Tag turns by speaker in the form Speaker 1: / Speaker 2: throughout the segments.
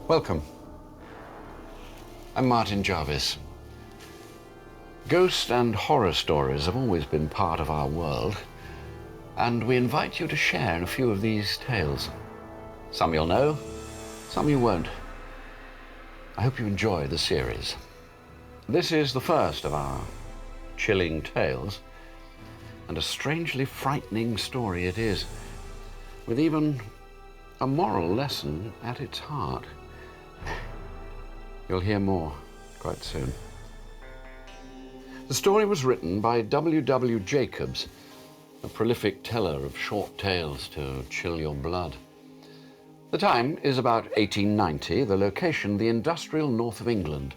Speaker 1: Welcome. I'm Martin Jarvis. Ghost and horror stories have always been part of our world, and we invite you to share in a few of these tales. Some you'll know, some you won't. I hope you enjoy the series. This is the first of our chilling tales, and a strangely frightening story it is, with even a moral lesson at its heart. You'll hear more quite soon. The story was written by W. Jacobs, a prolific teller of short tales to chill your blood. The time is about 1890, the location the industrial north of England.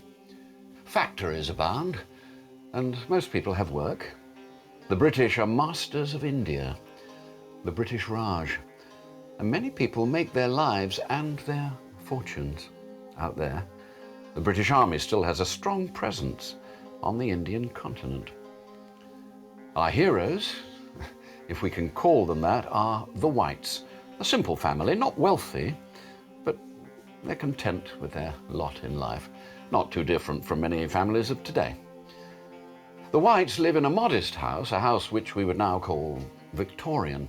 Speaker 1: Factories abound, and most people have work. The British are masters of India, the British Raj, and many people make their lives and their fortunes out there. The British Army still has a strong presence on the Indian continent. Our heroes, if we can call them that, are the Whites, a simple family, not wealthy, but they're content with their lot in life, not too different from many families of today. The Whites live in a modest house, a house which we would now call Victorian.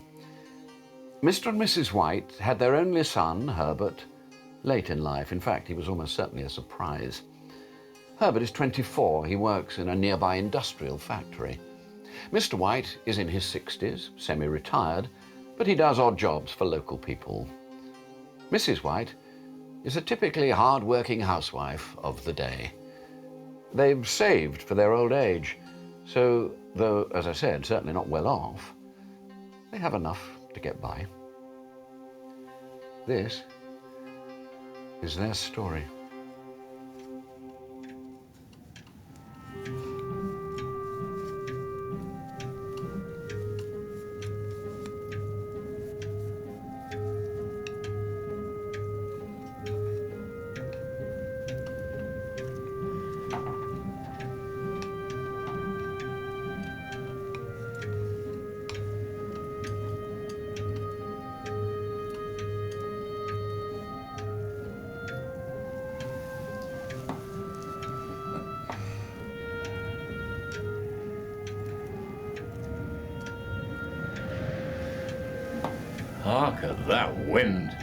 Speaker 1: Mr. and Mrs. White had their only son, Herbert, late in life. In fact, he was almost certainly a surprise. Herbert is 24. He works in a nearby industrial factory. Mr. White is in his 60s, semi-retired, but he does odd jobs for local people. Mrs. White is a typically hard-working housewife of the day. They've saved for their old age, so though, as I said, certainly not well off, they have enough to get by. This is their story.
Speaker 2: Hark at that wind.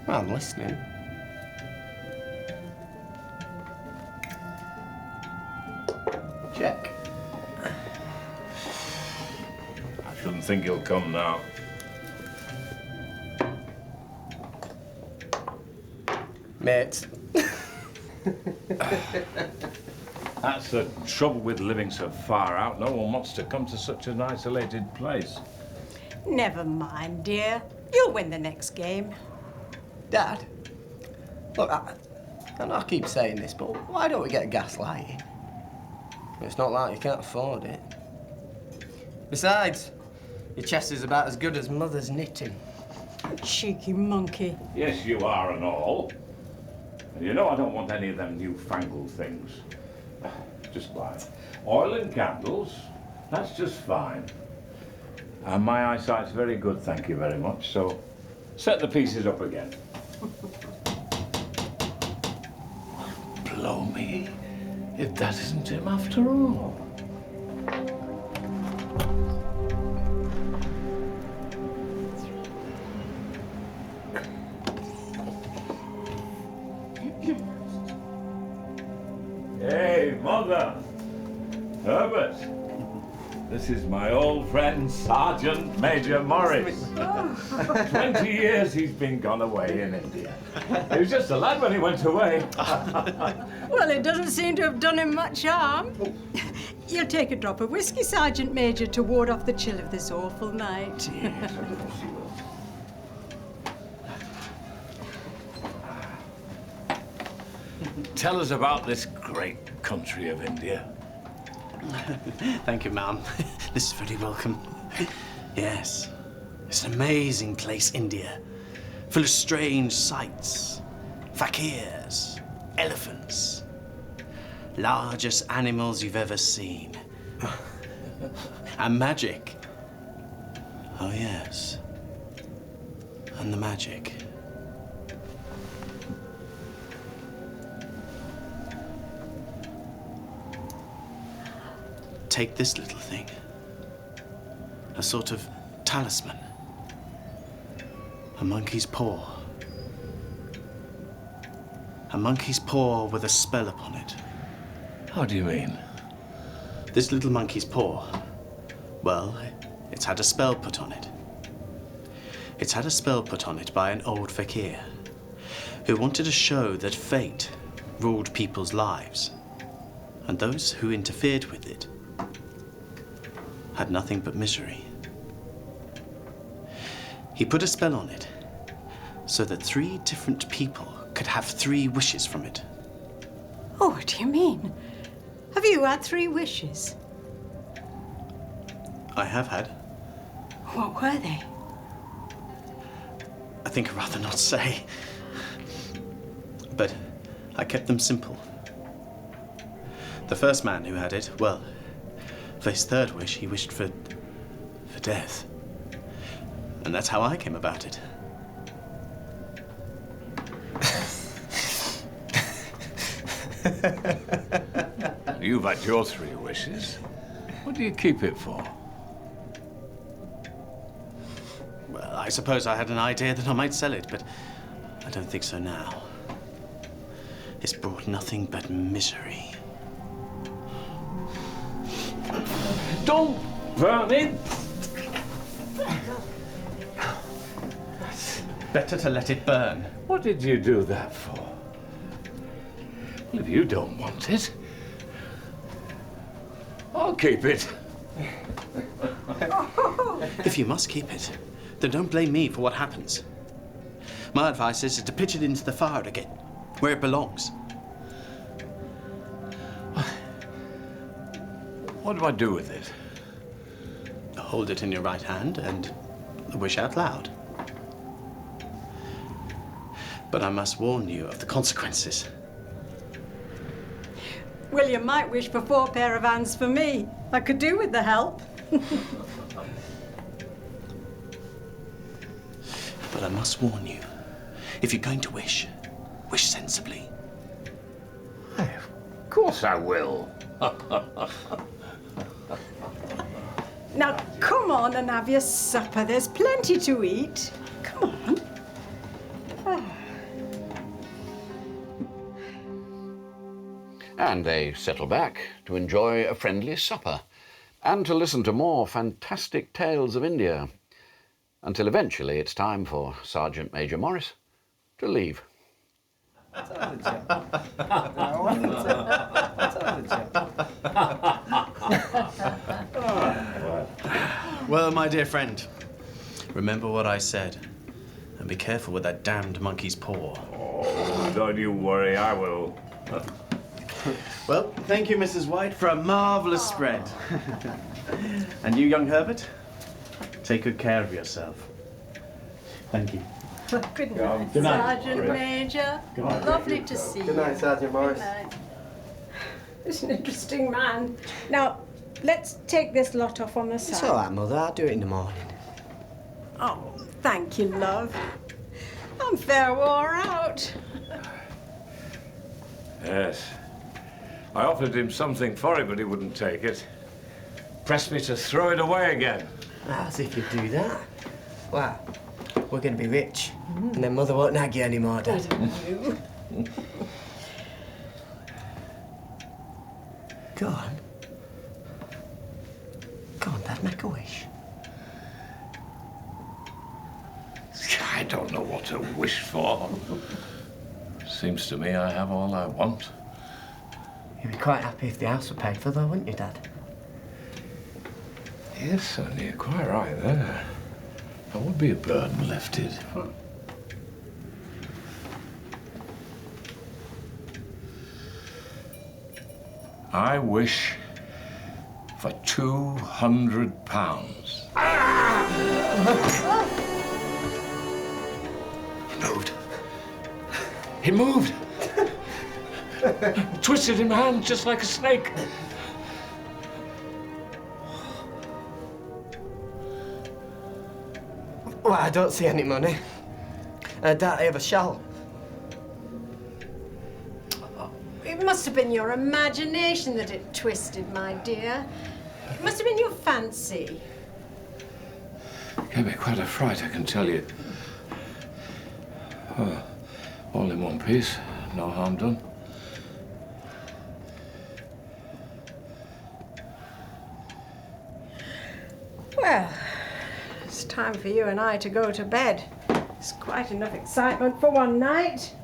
Speaker 3: I'm listening. Check.
Speaker 2: I shouldn't think he'll come now.
Speaker 3: Mate.
Speaker 2: That's the trouble with living so far out. No one wants to come to such an isolated place.
Speaker 4: Never mind, dear. You'll win the next game.
Speaker 3: Dad, look, I know I keep saying this, but why don't we get gas lighting? It's not like you can't afford it. Besides, your chest is about as good as Mother's knitting.
Speaker 4: Cheeky monkey.
Speaker 2: Yes, you are and all. And you know I don't want any of them newfangled things. Just like oil and candles, that's just fine. And my eyesight's very good, thank you very much, so set the pieces up again. Blow me, if that isn't him after all. Hey, Mother! Herbert! This is my old friend, Sergeant Major Morris. 20 years he's been gone away in India. He was just a lad when he went away.
Speaker 4: Well, it doesn't seem to have done him much harm. You'll take a drop of whiskey, Sergeant Major, to ward off the chill of this awful night.
Speaker 2: Yes, of course he will. Tell us about this great country of India.
Speaker 3: Thank you, ma'am. This is very welcome. Yes, it's an amazing place, India, full of strange sights, fakirs, elephants, largest animals you've ever seen, and magic. Oh yes, and the magic. take this little thing. A sort of talisman. A monkey's paw. A monkey's paw with a spell upon it.
Speaker 2: How do you mean?
Speaker 3: This little monkey's paw, well, it's had a spell put on it. It's had a spell put on it by an old fakir who wanted to show that fate ruled people's lives, and those who interfered with it had nothing but misery. He put a spell on it so that 3 different people could have 3 wishes from it.
Speaker 4: Oh, what do you mean? Have you had 3 wishes?
Speaker 3: I have had.
Speaker 4: What were they?
Speaker 3: I think I'd rather not say. But I kept them simple. The first man who had it, well, for his 3rd wish, he wished for death. And that's how I came about it.
Speaker 2: You've had your 3 wishes. What do you keep it for?
Speaker 3: Well, I suppose I had an idea that I might sell it, but I don't think so now. It's brought nothing but misery.
Speaker 2: Don't burn it!
Speaker 3: Better to let it burn.
Speaker 2: What did you do that for? Well, if you don't want it, I'll keep it.
Speaker 3: If you must keep it, then don't blame me for what happens. My advice is to pitch it into the fire again, where it belongs.
Speaker 2: What do I do with it?
Speaker 3: Hold it in your right hand and wish out loud. But I must warn you of the consequences.
Speaker 4: Well, you might wish for 4 pair of hands for me. I could do with the help.
Speaker 3: But I must warn you, if you're going to wish sensibly.
Speaker 2: Of course I will.
Speaker 4: Now, come on and have your supper. There's plenty to eat. Come on.
Speaker 1: And they settle back to enjoy a friendly supper and to listen to more fantastic tales of India, until eventually it's time for Sergeant Major Morris to leave.
Speaker 3: Well, my dear friend, remember what I said, and be careful with that damned monkey's paw.
Speaker 2: Oh, don't you worry, I will.
Speaker 3: Well, thank you, Mrs. White, for a marvellous spread. And you, young Herbert, take good care of yourself. Thank you.
Speaker 4: Good night,
Speaker 3: Good night.
Speaker 4: Sergeant Major. Lovely to see you.
Speaker 5: Good night, Sergeant Morris.
Speaker 4: Good night. He's an interesting man. Now, let's take this lot off on the side.
Speaker 5: It's all right, Mother. I'll do it in the morning.
Speaker 4: Oh, thank you, love. I'm fair wore out.
Speaker 2: Yes. I offered him something for it, but he wouldn't take it. Pressed me to throw it away again.
Speaker 5: As if you'd do that. Well, we're going to be rich. And then Mother won't nag you anymore, Dad. Go on. Go on, Dad, make a wish.
Speaker 2: I don't know what to wish for. Seems to me I have all I want.
Speaker 5: You'd be quite happy if the house were paid for, though, wouldn't you, Dad?
Speaker 2: Yes, son, you're quite right there. That would be a burden lifted. I wish for £200. He moved. He moved. Twisted in my hand just like a snake.
Speaker 5: Well, I don't see any money. I doubt I ever shall.
Speaker 4: It must have been your imagination that it twisted, my dear. It must have been your fancy.
Speaker 2: Gave me quite a fright, I can tell you. Oh, all in one piece, no harm done.
Speaker 4: Well, it's time for you and I to go to bed. It's quite enough excitement for one night.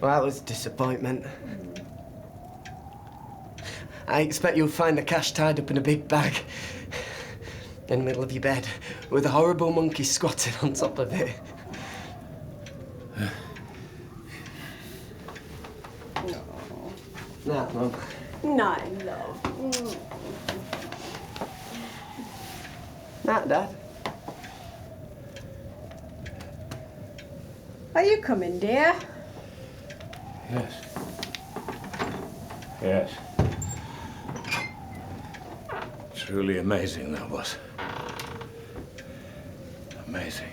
Speaker 5: Well, that was a disappointment. I expect you'll find the cash tied up in a big bag in the middle of your bed with a horrible monkey squatting on top of it. No, Mum.
Speaker 4: No, love.
Speaker 5: Not, Dad.
Speaker 4: Are you coming, dear?
Speaker 2: Yes. Yes. Truly amazing, that was. Amazing.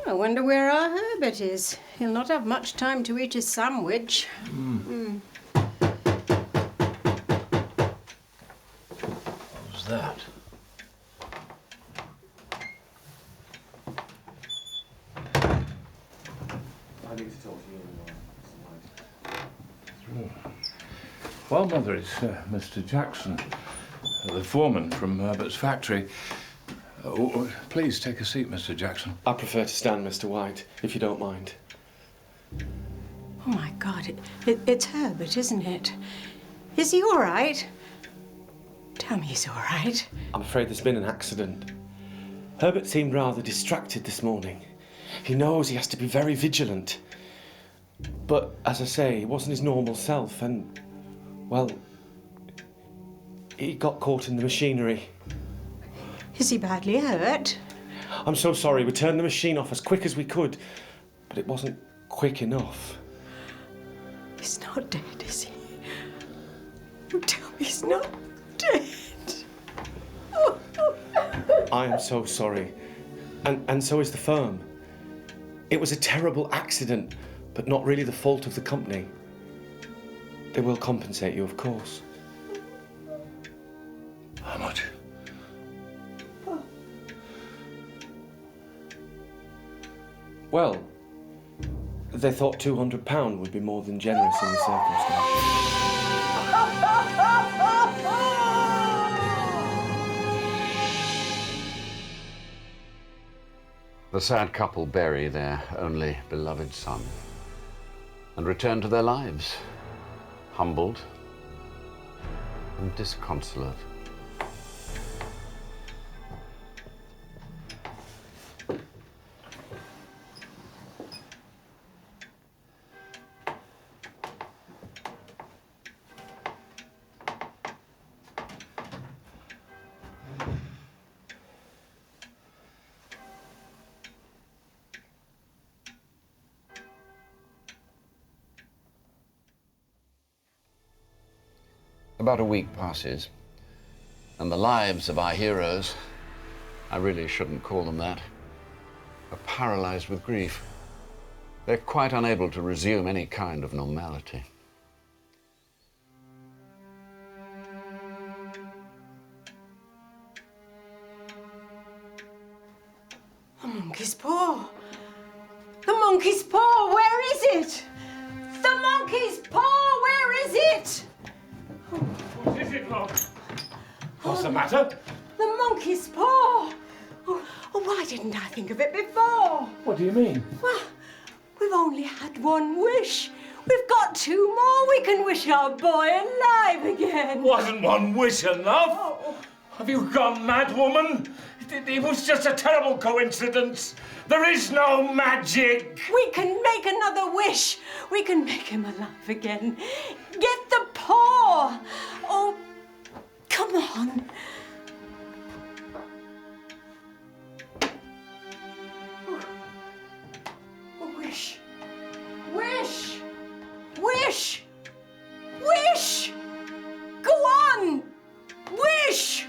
Speaker 4: I wonder where our Herbert is. He'll not have much time to eat his sandwich.
Speaker 2: What was that?
Speaker 6: I need to talk to you in a while.
Speaker 2: Well, Mother, it's Mr. Jackson, the foreman from Herbert's factory. Please take a seat, Mr. Jackson.
Speaker 6: I prefer to stand, Mr. White, if you don't mind.
Speaker 4: Oh, my God. It's Herbert, isn't it? Is he all right? Tell me he's all right.
Speaker 6: I'm afraid there's been an accident. Herbert seemed rather distracted this morning. He knows he has to be very vigilant. But, as I say, he wasn't his normal self and, well, he got caught in the machinery.
Speaker 4: Is he badly hurt?
Speaker 6: I'm so sorry. We turned the machine off as quick as we could, but it wasn't quick enough.
Speaker 4: He's not dead, is he? Oh, tell me he's not dead.
Speaker 6: I am so sorry. And so is the firm. It was a terrible accident, but not really the fault of the company. They will compensate you, of course.
Speaker 2: How much?
Speaker 6: Well, they thought £200 would be more than generous in the circumstances.
Speaker 1: The sad couple bury their only beloved son and return to their lives, humbled and disconsolate. About a week passes, and the lives of our heroes, I really shouldn't call them that, are paralyzed with grief. They're quite unable to resume any kind of normality.
Speaker 4: The monkey's paw. The monkey's paw, where is it? The monkey's paw, where is it?
Speaker 2: What is it, Lord? What's the matter?
Speaker 4: The monkey's paw. Oh, why didn't I think of it before?
Speaker 2: What do you mean?
Speaker 4: Well, we've only had one wish. We've got two more. We can wish our boy alive again.
Speaker 2: Wasn't one wish enough? Have you gone mad, woman? It was just a terrible coincidence. There is no magic.
Speaker 4: We can make another wish. We can make him alive again. Get the paw. Oh, come on. Wish. Wish. Wish. Wish. Go on. Wish.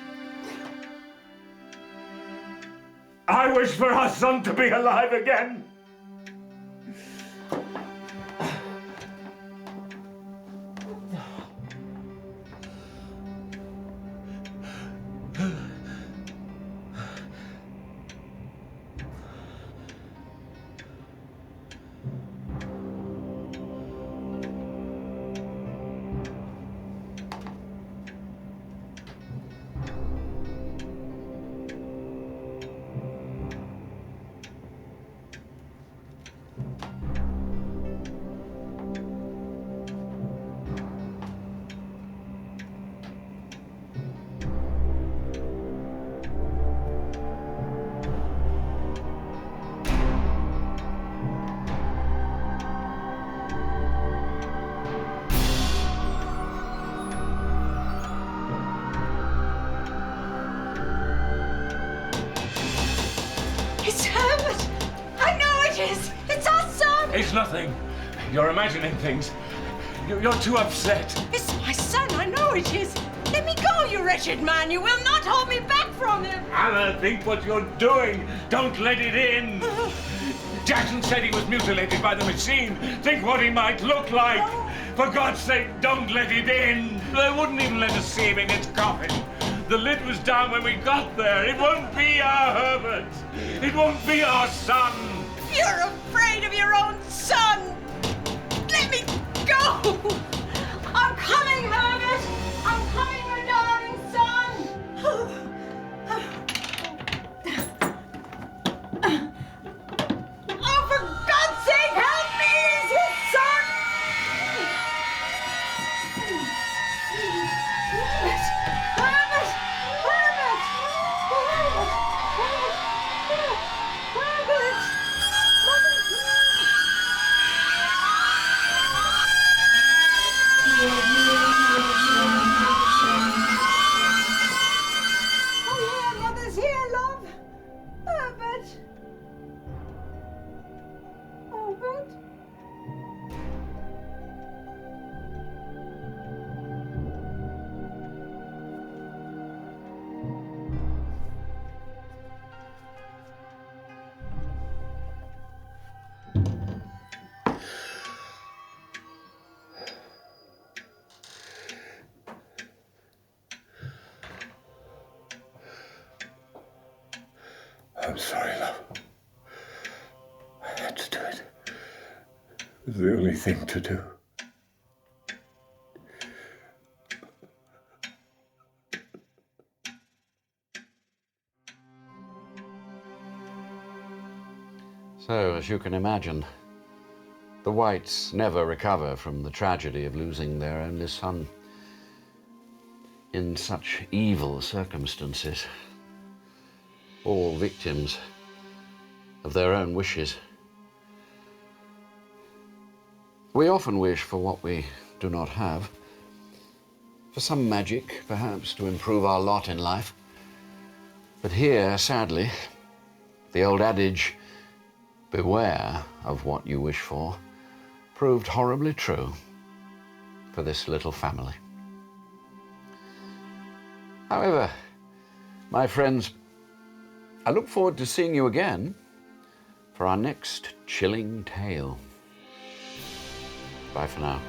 Speaker 2: I wish for our son to be alive again.
Speaker 4: It's Herbert. I know it is. It's our son.
Speaker 2: It's nothing. You're imagining things. You're too upset.
Speaker 4: It's my son. I know it is. Let me go, you wretched man. You will not hold me back from him.
Speaker 2: Anna, think what you're doing. Don't let it in. Jackson said he was mutilated by the machine. Think what he might look like. For God's sake, don't let it in. They wouldn't even let us see him in his coffin. The lid was down when we got there. It won't be our Herbert. It won't be our son.
Speaker 4: You're afraid of your own son. Let me go. I'm coming, Herbert. I'm coming, my darling son. Oh, for God's sake, help me! He's his son! Herbert! Herbert! Herbert! Oh, yeah, Mother's here, love. Herbert. Herbert.
Speaker 2: I'm sorry, love. I had to do it. It was the only thing to do.
Speaker 1: So, as you can imagine, the Whites never recover from the tragedy of losing their only son in such evil circumstances, all victims of their own wishes. We often wish for what we do not have, for some magic, perhaps, to improve our lot in life. But here, sadly, the old adage, beware of what you wish for, proved horribly true for this little family. However, my friends, I look forward to seeing you again for our next chilling tale. Bye for now.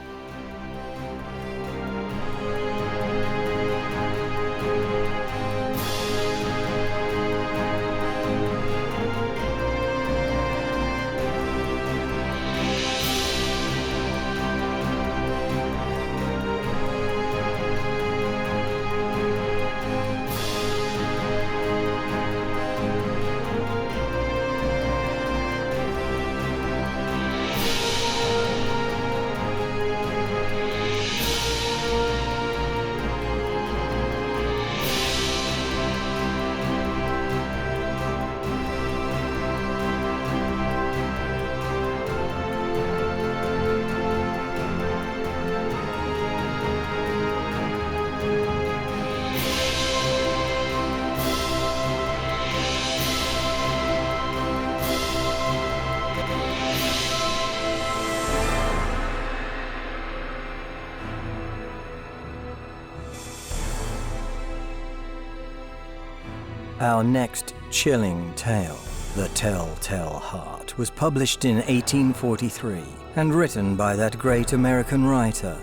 Speaker 7: Our next chilling tale, The Telltale Heart, was published in 1843 and written by that great American writer,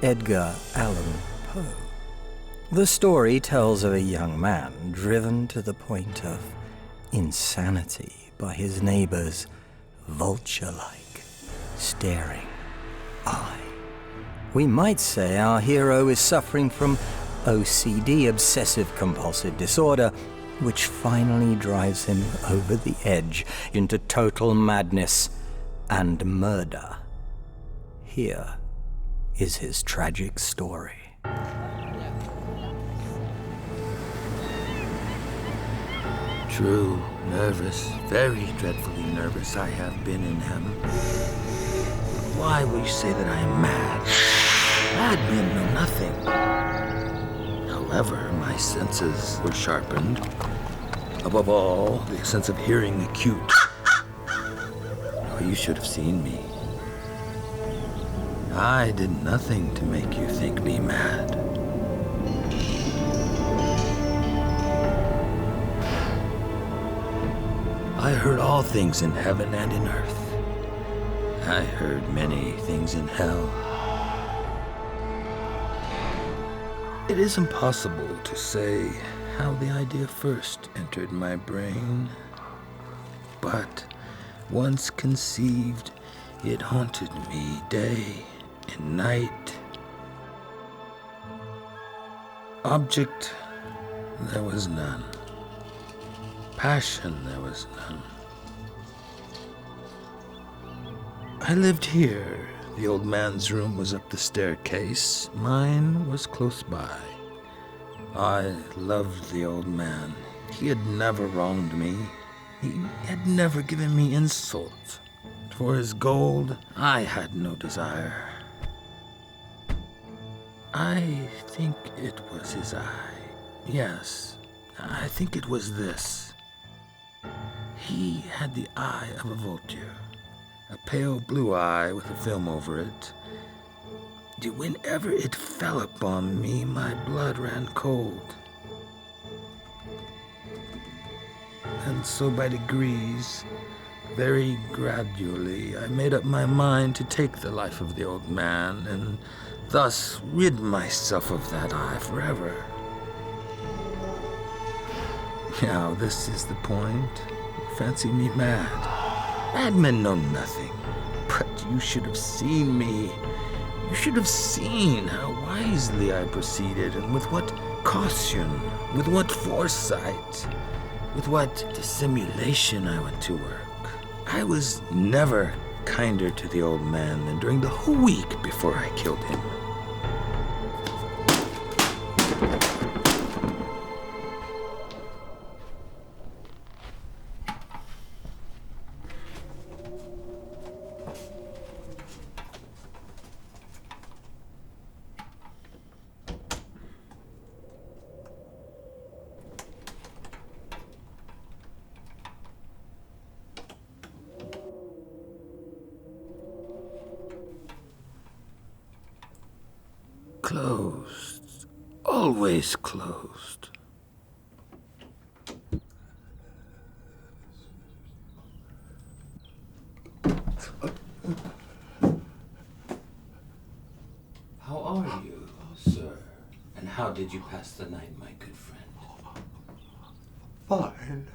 Speaker 7: Edgar Allan Poe. The story tells of a young man driven to the point of insanity by his neighbor's vulture-like, staring eye. We might say our hero is suffering from OCD, obsessive-compulsive disorder, which finally drives him over the edge into total madness and murder. Here is his tragic story.
Speaker 8: True, nervous, very dreadfully nervous I have been in heaven. Why will you say that I am mad? Mad men know nothing. However, my senses were sharpened. Above all, the sense of hearing acute. Oh, you should have seen me. I did nothing to make you think me mad. I heard all things in heaven and in earth. I heard many things in hell. It is impossible to say how the idea first entered my brain, but once conceived, it haunted me day and night. Object, there was none. Passion, there was none. I lived here. The old man's room was up the staircase. Mine was close by. I loved the old man. He had never wronged me. He had never given me insult. For his gold, I had no desire. I think it was his eye. Yes, I think it was this. He had the eye of a vulture, a pale blue eye with a film over it. Whenever it fell upon me, my blood ran cold. And so by degrees, very gradually, I made up my mind to take the life of the old man and thus rid myself of that eye forever. Now, this is the point. Fancy me mad. Madmen know nothing. But you should have seen me. You should have seen how wisely I proceeded, and with what caution, with what foresight, with what dissimulation I went to work. I was never kinder to the old man than during the whole week before I killed him. Closed. always closed.
Speaker 9: How are you, sir? And how did you pass the night, my good friend?
Speaker 10: Fine.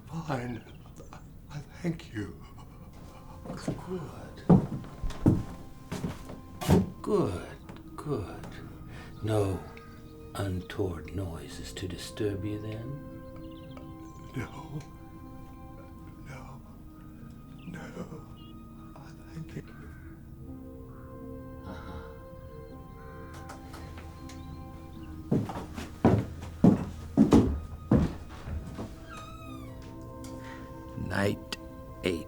Speaker 10: Fine. Thank you.
Speaker 9: Good. Good, good. No untoward noises to disturb you then?
Speaker 10: No. No. Thank you.
Speaker 8: Night 8.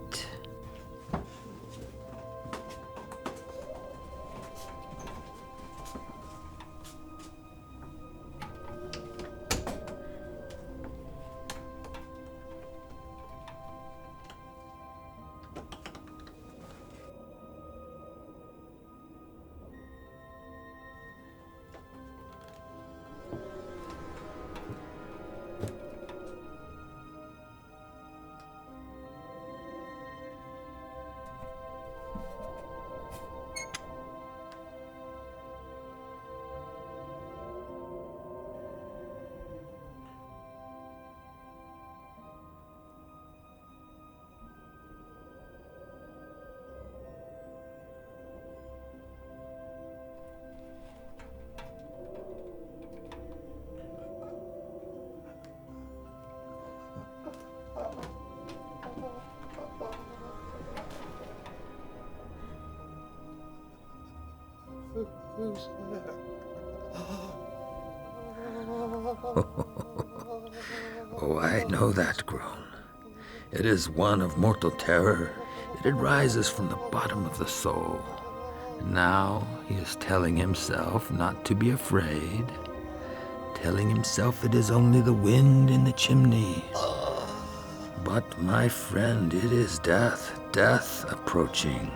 Speaker 10: Who's there?
Speaker 8: Oh, I know that groan. It is one of mortal terror. It arises from the bottom of the soul. Now he is telling himself not to be afraid, telling himself it is only the wind in the chimney. But, my friend, it is death, death approaching.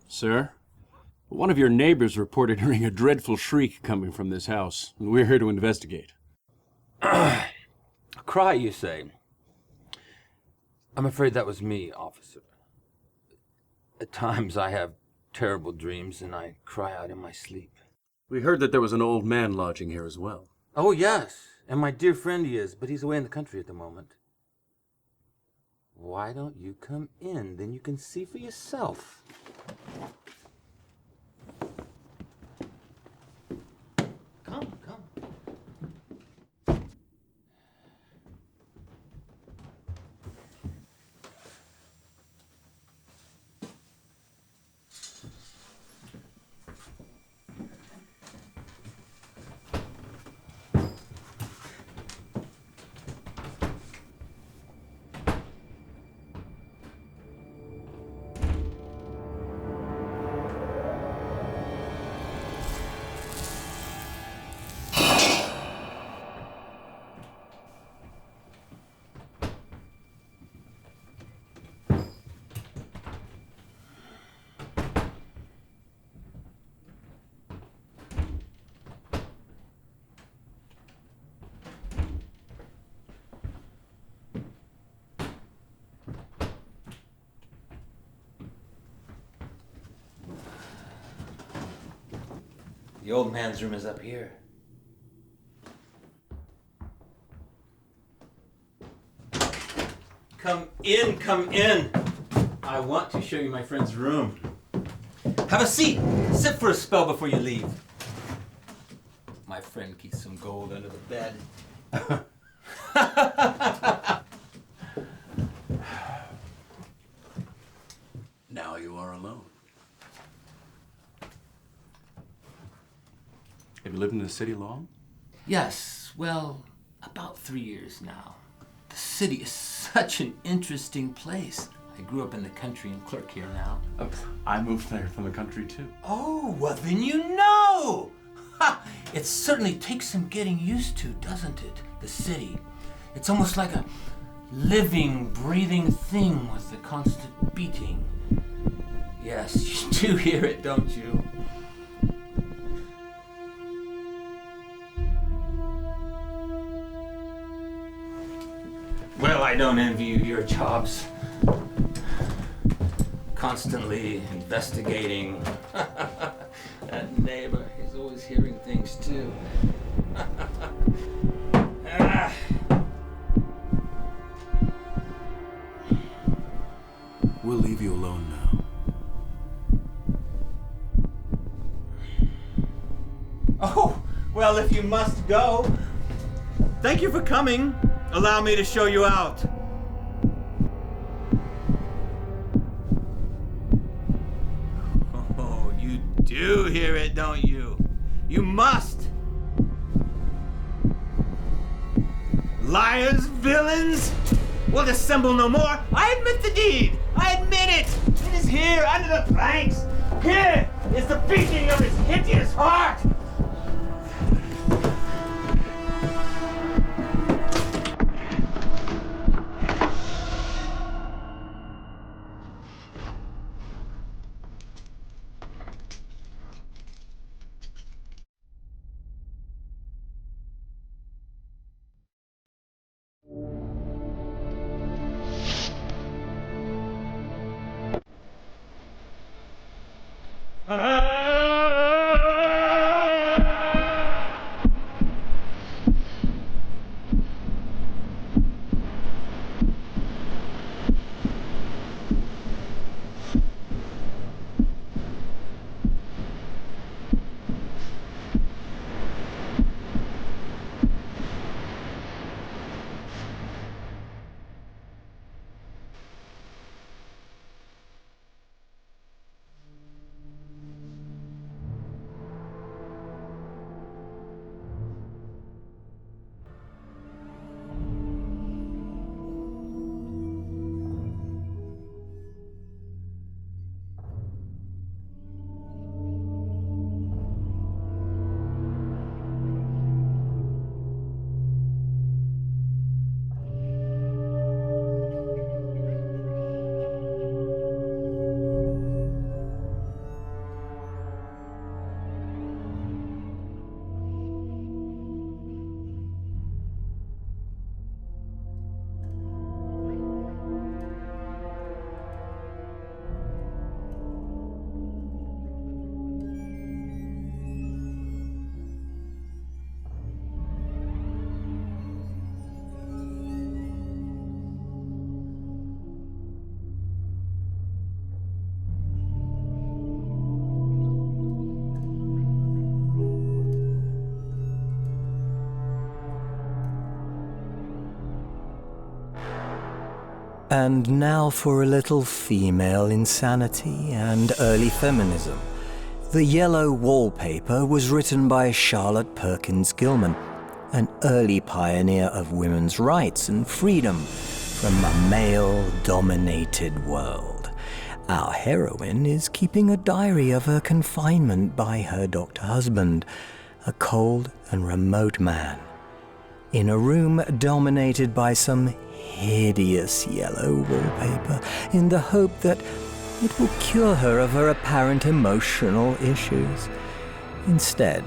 Speaker 11: Sir, one of your neighbors reported hearing a dreadful shriek coming from this house, and we're here to investigate.
Speaker 9: A cry, you say? I'm afraid that was me, officer. At times I have terrible dreams and I cry out in my sleep.
Speaker 11: We heard that there was an old man lodging here as well.
Speaker 9: Oh, yes, and my dear friend he is, but he's away in the country at the moment. Why don't you come in? Then you can see for yourself. Come, come.
Speaker 12: The old man's room is up here. Come in, come in. I want to show you my friend's room. Have a seat. Sit for a spell before you leave. My friend keeps some gold under the bed.
Speaker 11: Now you are alone. Have you lived in the city long?
Speaker 12: Yes, well, about 3 years now. The city is such an interesting place. I grew up in the country and clerk here now.
Speaker 11: I moved there from the country too.
Speaker 12: Oh, well then you know! Ha! It certainly takes some getting used to, doesn't it? The city. It's almost like a living, breathing thing with a constant beating. Yes, you do hear it, don't you? Well, I don't envy you your jobs. Constantly investigating. That neighbor, he's always hearing things too.
Speaker 11: We'll leave you alone now.
Speaker 12: Oh, well, if you must go. Thank you for coming. Allow me to show you out. Oh, you do hear it, don't you? You must. Liars, villains, will dissemble no more. I admit the deed. I admit it. It is here under the planks. Here is the beating of his hideous heart.
Speaker 7: And now for a little female insanity and early feminism. The Yellow Wallpaper was written by Charlotte Perkins Gilman, an early pioneer of women's rights and freedom from a male-dominated world. Our heroine is keeping a diary of her confinement by her doctor husband, a cold and remote man, in a room dominated by some hideous yellow wallpaper, in the hope that it will cure her of her apparent emotional issues. Instead,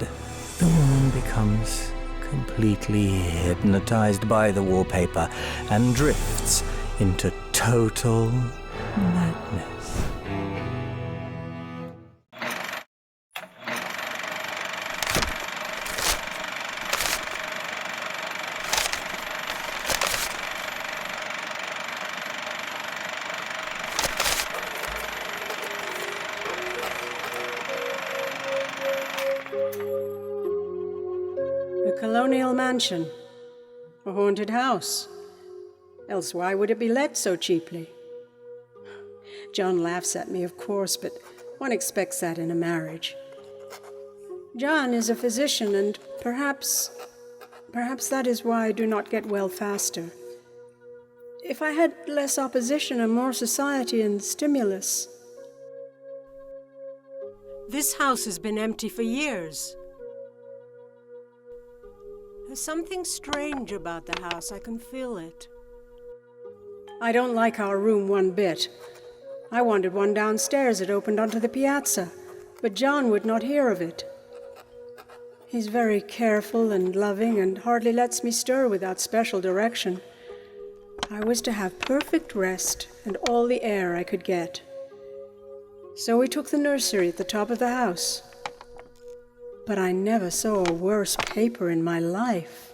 Speaker 7: the woman becomes completely hypnotized by the wallpaper and drifts into total madness.
Speaker 13: colonial mansion. A haunted house. Else why would it be let so cheaply? John laughs at me, of course, but one expects that in a marriage. John is a physician, and perhaps that is why I do not get well faster. If I had less opposition and more society and stimulus. This house has been empty for years. There's something strange about the house. I can feel it. I don't like our room one bit. I wanted one downstairs that opened onto the piazza, but John would not hear of it. He's very careful and loving and hardly lets me stir without special direction. I was to have perfect rest and all the air I could get. So we took the nursery at the top of the house. But I never saw a worse paper in my life.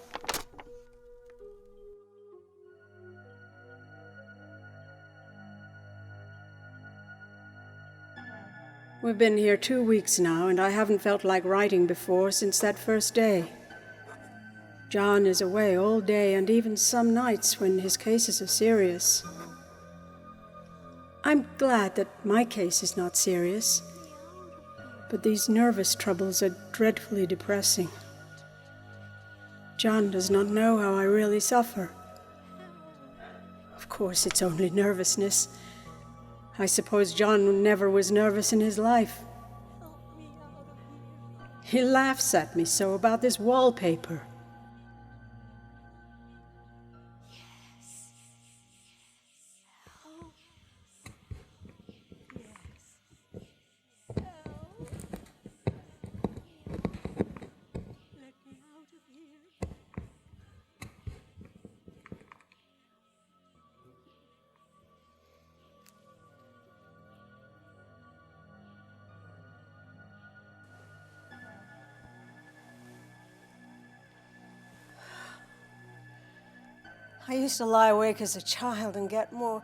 Speaker 13: We've been here 2 weeks now, and I haven't felt like writing before since that first day. John is away all day and even some nights when his cases are serious. I'm glad that my case is not serious. But these nervous troubles are dreadfully depressing. John does not know how I really suffer. Of course, it's only nervousness. I suppose John never was nervous in his life. He laughs at me so about this wallpaper. I used to lie awake as a child and get more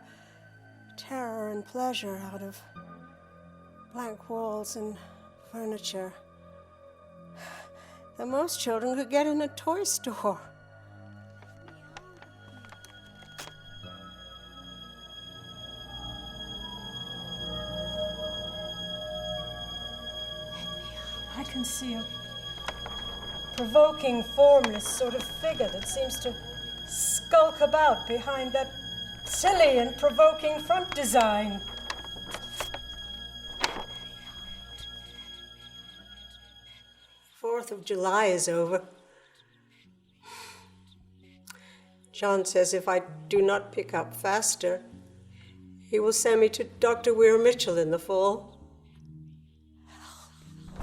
Speaker 13: terror and pleasure out of blank walls and furniture than most children could get in a toy store. I can see a provoking, formless sort of figure that seems to skulk about behind that silly and provoking front design. 4th of July is over. John says if I do not pick up faster, he will send me to Dr. Weir Mitchell in the fall.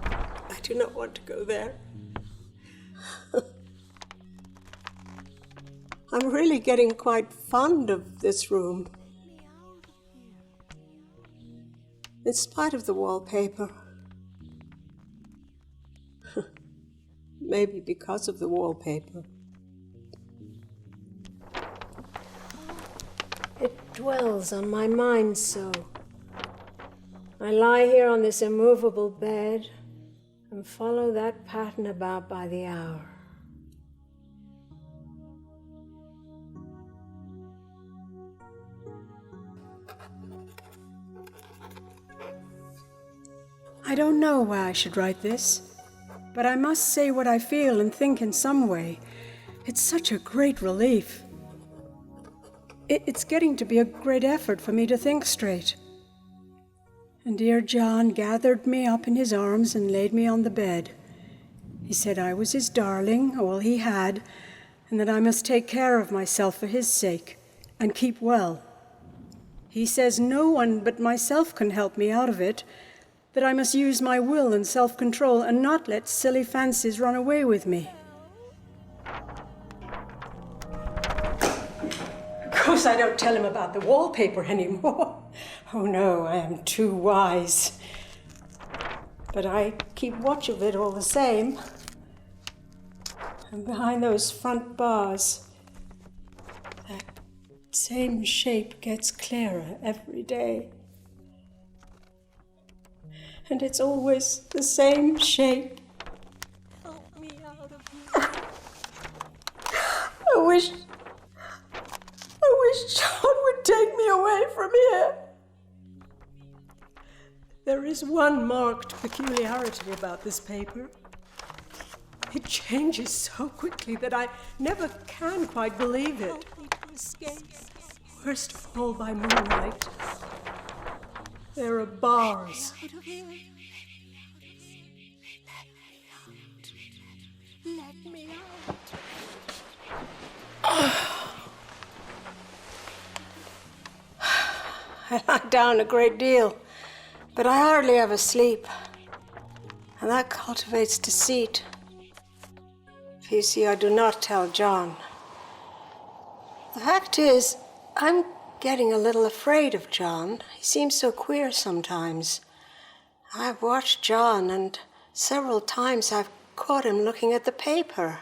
Speaker 13: I do not want to go there. I'm really getting quite fond of this room. In spite of the wallpaper. Maybe because of the wallpaper. It dwells on my mind so. I lie here on this immovable bed and follow that pattern about by the hour. I don't know why I should write this, but I must say what I feel and think in some way. It's such a great relief. It's getting to be a great effort for me to think straight. And dear John gathered me up in his arms and laid me on the bed. He said I was his darling, all he had, and that I must take care of myself for his sake and keep well. He says no one but myself can help me out of it, that I must use my will and self-control and not let silly fancies run away with me. Of course, I don't tell him about the wallpaper anymore. Oh no, I am too wise. But I keep watch of it all the same. And behind those front bars, that same shape gets clearer every day. And it's always the same shape. Help me out of here. wish John would take me away from here. There is one marked peculiarity about this paper. It changes so quickly that I never can quite believe it. Worst of all, by moonlight, there are bars.
Speaker 4: Let me out.
Speaker 13: I lie down a great deal, but I hardly ever sleep, and that cultivates deceit. You see, I do not tell John. The fact is, I'm getting a little afraid of John. He seems so queer sometimes. I've watched John, and several times I've caught him looking at the paper.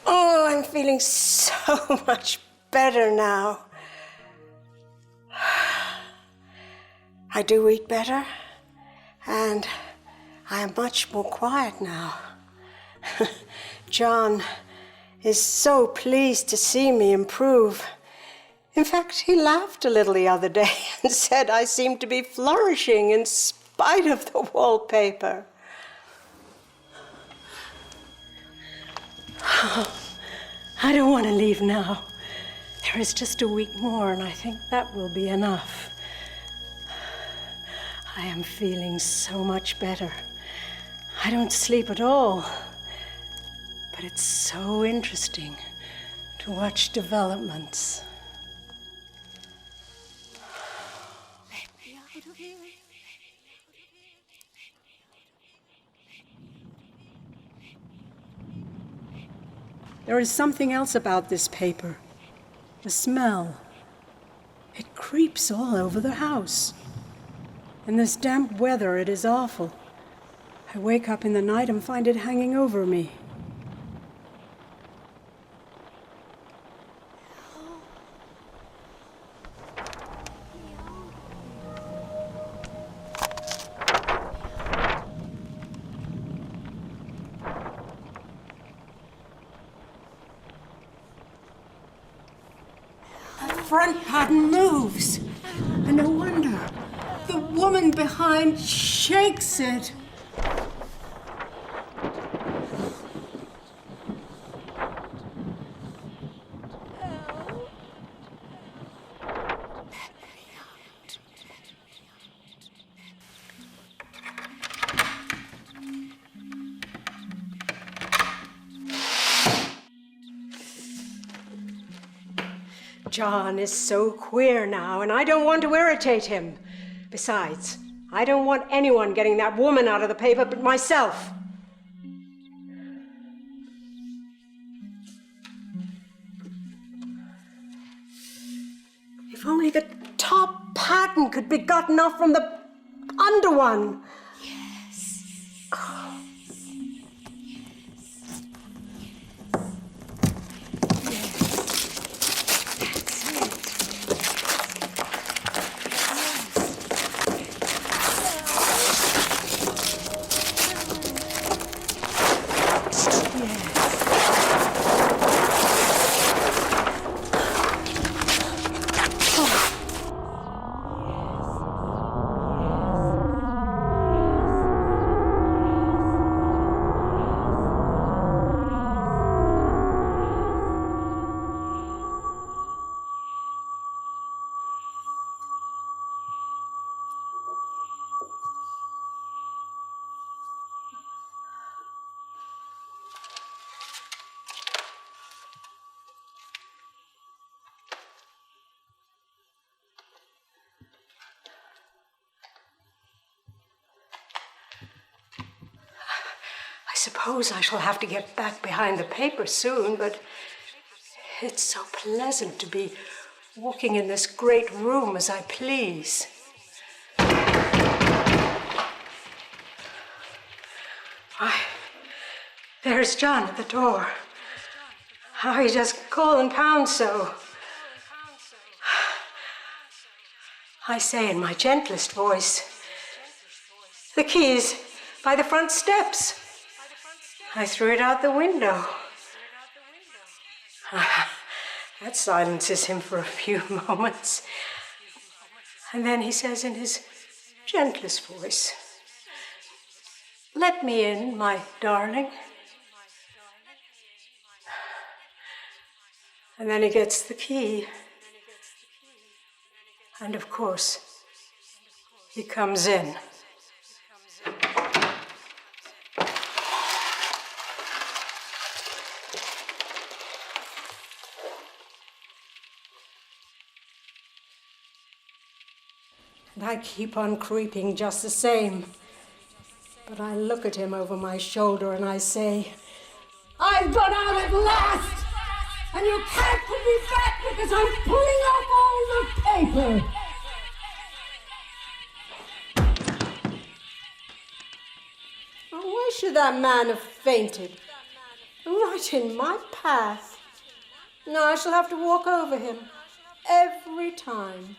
Speaker 13: Oh, I'm feeling so much better now. I do eat better, and I am much more quiet now. John is so pleased to see me improve. In fact, he laughed a little the other day and said I seemed to be flourishing in spite of the wallpaper. I don't want to leave now. There is just a week more, and I think that will be enough. I am feeling so much better. I don't sleep at all. But it's so interesting to watch developments.
Speaker 4: Let me out of here.
Speaker 13: There is something else about this paper. The smell. It creeps all over the house. In this damp weather, it is awful. I wake up in the night and find it hanging over me. The front pattern moves. And no wonder. The woman behind shakes it. John is so queer now, and I don't want to irritate him. Besides, I don't want anyone getting that woman out of the paper but myself. If only the top pattern could be gotten off from the under one.
Speaker 4: Yes.
Speaker 13: Oh. I suppose I shall have to get back behind the paper soon, but it's so pleasant to be walking in this great room as I please. Why, there's John at the door. How he does call and pound so. I say in my gentlest voice, the key's by the front steps. I threw it out the window. That silences him for a few moments. And then he says in his gentlest voice, "Let me in, my darling." And then he gets the key. And of course, he comes in. And I keep on creeping just the same. But I look at him over my shoulder and I say, "I've got out at last! And you can't put me back because I'm pulling off all the paper!" Oh, why should that man have fainted? Right in my path. Now I shall have to walk over him every time.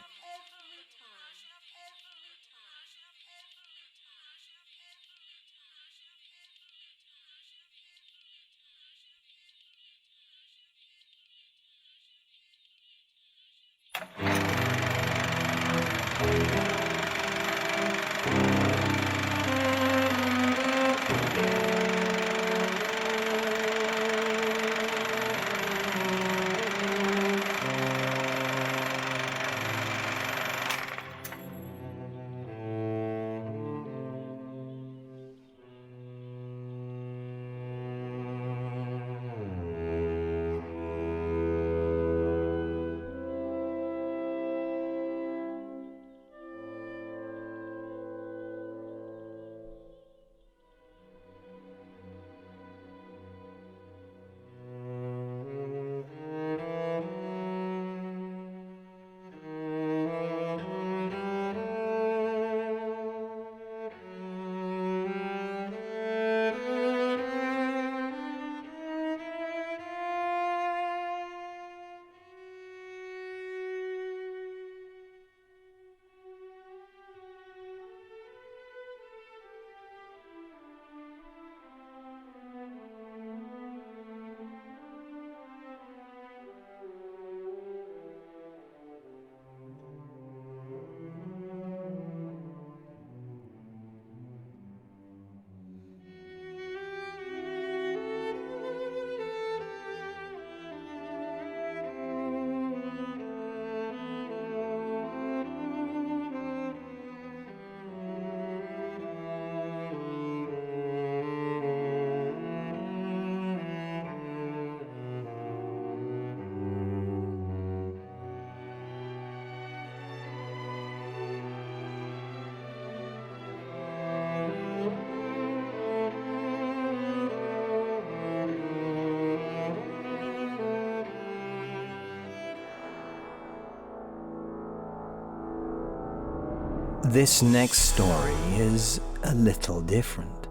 Speaker 7: This next story is a little different.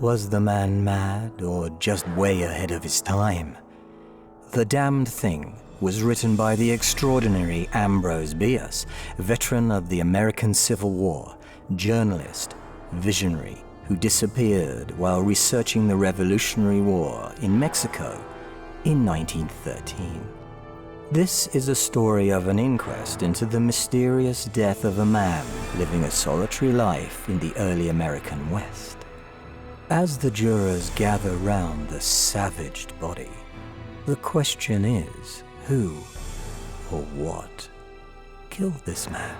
Speaker 7: Was the man mad or just way ahead of his time? The Damned Thing was written by the extraordinary Ambrose Bierce, veteran of the American Civil War, journalist, visionary, who disappeared while researching the Revolutionary War in Mexico in 1913. This is a story of an inquest into the mysterious death of a man living a solitary life in the early American West. As the jurors gather round the savaged body, the question is, who or what killed this man?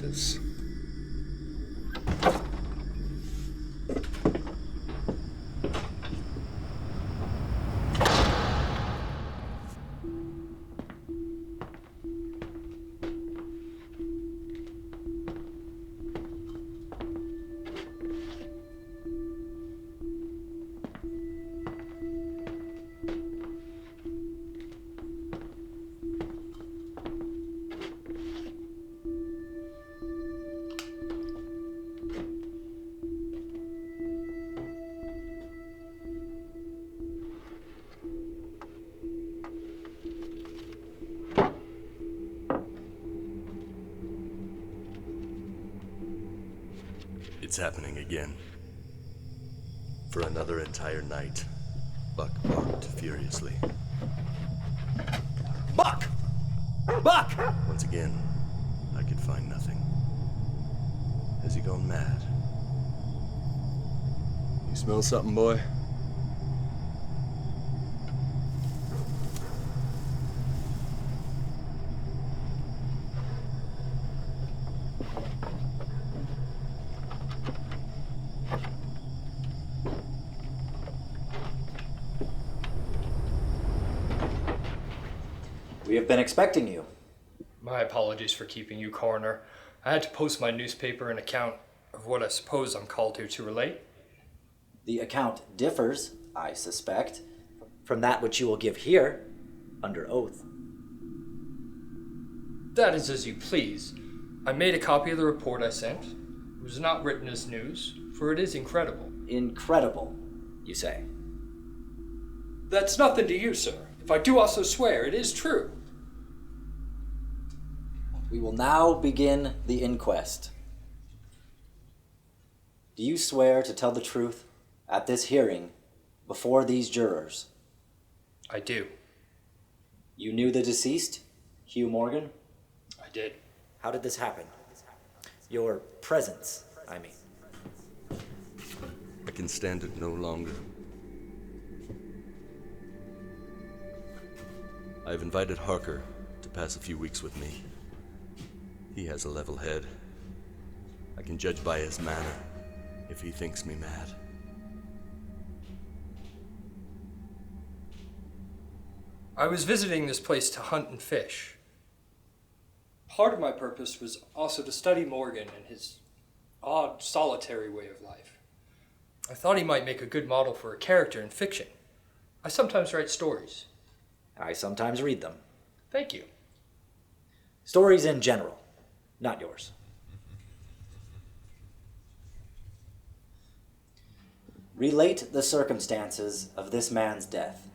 Speaker 1: This.
Speaker 14: It's happening again. For another entire night, Buck barked furiously.
Speaker 5: Buck! Buck!
Speaker 14: Once again, I could find nothing. Has he gone mad? You smell something, boy?
Speaker 15: We have been expecting you.
Speaker 16: My apologies for keeping you, Coroner. I had to post my newspaper an account of what I suppose I'm called here to relate.
Speaker 15: The account differs, I suspect, from that which you will give here, under oath.
Speaker 16: That is as you please. I made a copy of the report I sent. It was not written as news, for it is incredible.
Speaker 15: Incredible, you say?
Speaker 16: That's nothing to you, sir. If I do also swear, it is true.
Speaker 15: We will now begin the inquest. Do you swear to tell the truth at this hearing before these jurors?
Speaker 16: I do.
Speaker 15: You knew the deceased, Hugh Morgan?
Speaker 16: I did.
Speaker 15: How did this happen? Your presence, I mean.
Speaker 14: I can stand it no longer. I've invited Harker to pass a few weeks with me. He has a level head. I can judge by his manner if he thinks me mad.
Speaker 16: I was visiting this place to hunt and fish. Part of my purpose was also to study Morgan and his odd, solitary way of life. I thought he might make a good model for a character in fiction. I sometimes write stories.
Speaker 15: I sometimes read them.
Speaker 16: Thank you.
Speaker 15: Stories in general, not yours. Relate the circumstances of this man's death.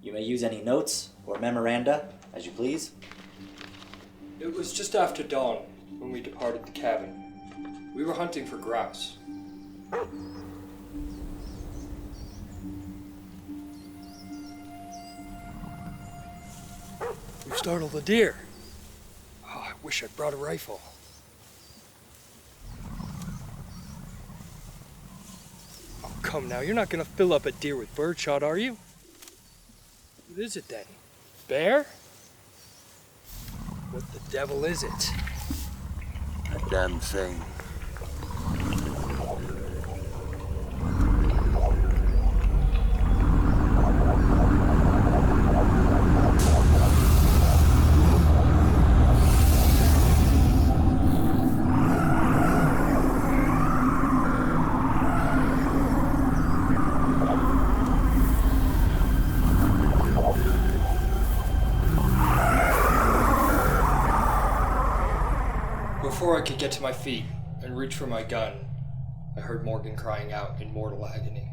Speaker 15: You may use any notes or memoranda as you please.
Speaker 16: It was just after dawn when we departed the cabin. We were hunting for grouse. We startled a deer. Oh, I wish I'd brought a rifle. Oh, come now, you're not gonna fill up a deer with birdshot, are you? What is it then? Bear? What the devil is it?
Speaker 14: That damn thing.
Speaker 16: Before I could get to my feet and reach for my gun, I heard Morgan crying out in mortal agony.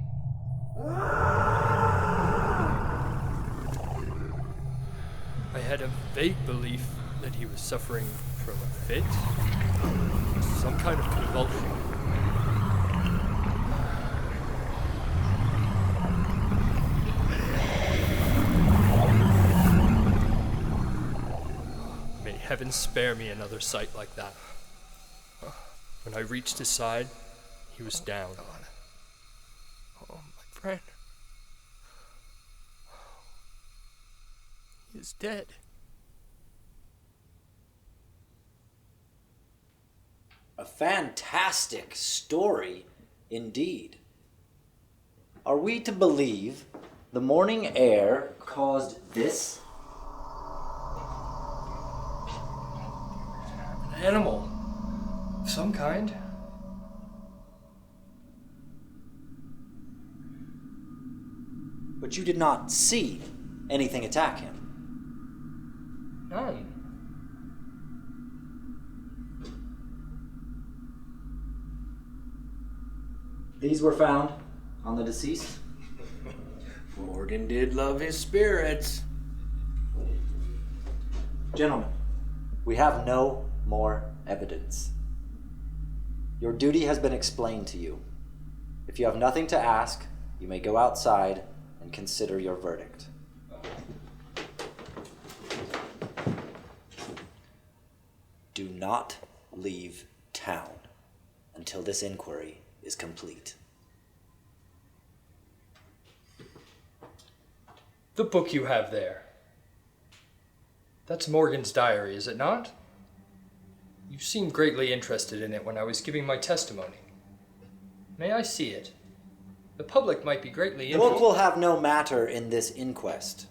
Speaker 16: I had a vague belief that he was suffering from a fit, some kind of convulsion. May heaven spare me another sight like that. When I reached his side, he was down.
Speaker 10: Oh, my friend. He is dead.
Speaker 15: A fantastic story indeed. Are we to believe the morning air caused this?
Speaker 16: An animal of some kind.
Speaker 15: But you did not see anything attack him.
Speaker 16: None.
Speaker 15: These were found on the deceased.
Speaker 12: Morgan did love his spirits.
Speaker 15: Gentlemen, we have no more evidence. Your duty has been explained to you. If you have nothing to ask, you may go outside and consider your verdict. Do not leave town until this inquiry is complete.
Speaker 16: The book you have there. That's Morgan's diary, is it not? You seemed greatly interested in it when I was giving my testimony. May I see it? The public might be greatly
Speaker 15: The book will have no matter in this inquest.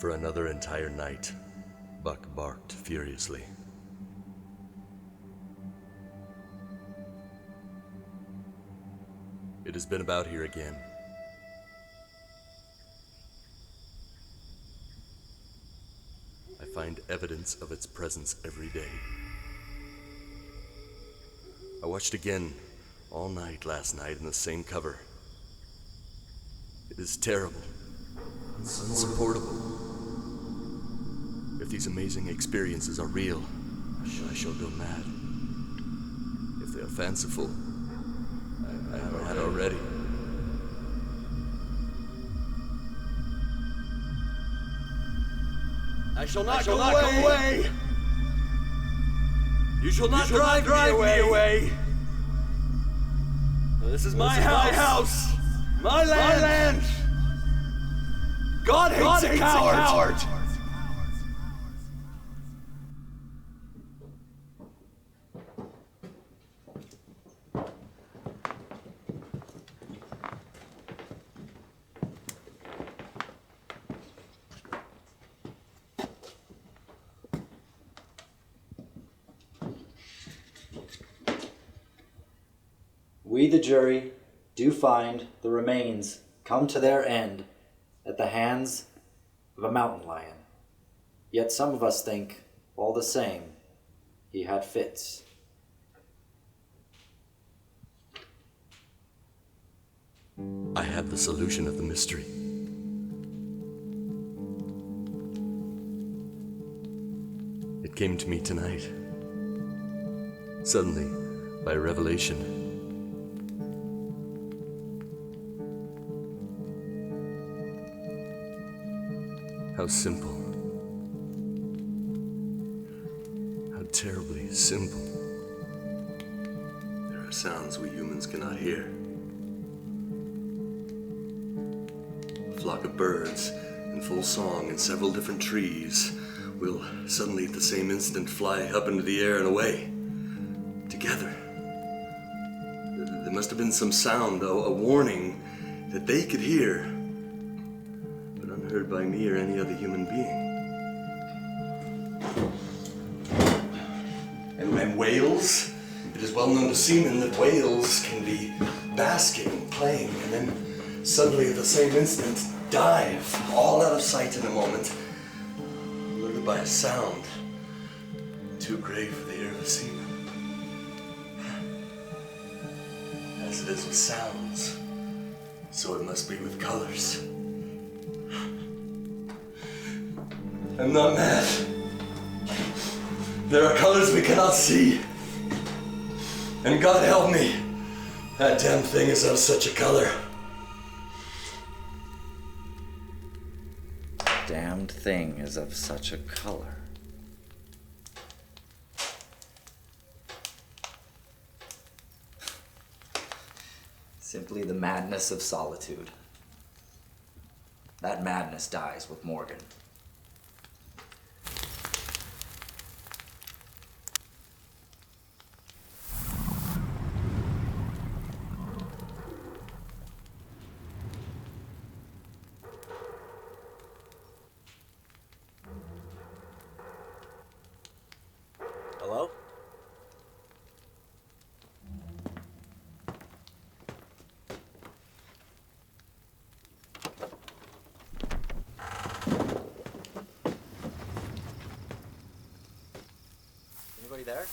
Speaker 14: For another entire night, Buck barked furiously. It has been about here again. I find evidence of its presence every day. I watched again all night last night in the same cover. It is terrible. It's unsupportable. If these amazing experiences are real, I shall go mad. If they are fanciful, I am mad already.
Speaker 17: I shall not go away. You shall not drive me away. This is my house. My land. God hates a coward.
Speaker 15: We, the jury, do find the remains come to their end at the hands of a mountain lion. Yet some of us think, all the same, he had fits.
Speaker 14: I have the solution of the mystery. It came to me tonight. Suddenly, by revelation. How simple. How terribly simple. There are sounds we humans cannot hear. A flock of birds in full song in several different trees will suddenly at the same instant fly up into the air and away. Together. There must have been some sound, a warning that they could hear, but unheard by me or any other human being. And whales? It is well known to seamen that whales can be basking, playing, and then suddenly at the same instant dive, all out of sight in a moment, alerted by a sound too great for the ear of a seaman. As it is with sounds, so it must be with colors. I'm not mad. There are colors we cannot see. And God help me, that damn thing is of such a color.
Speaker 15: Damned thing is of such a color. Simply the madness of solitude. That madness dies with Morgan.
Speaker 17: Hello?
Speaker 15: Anybody there?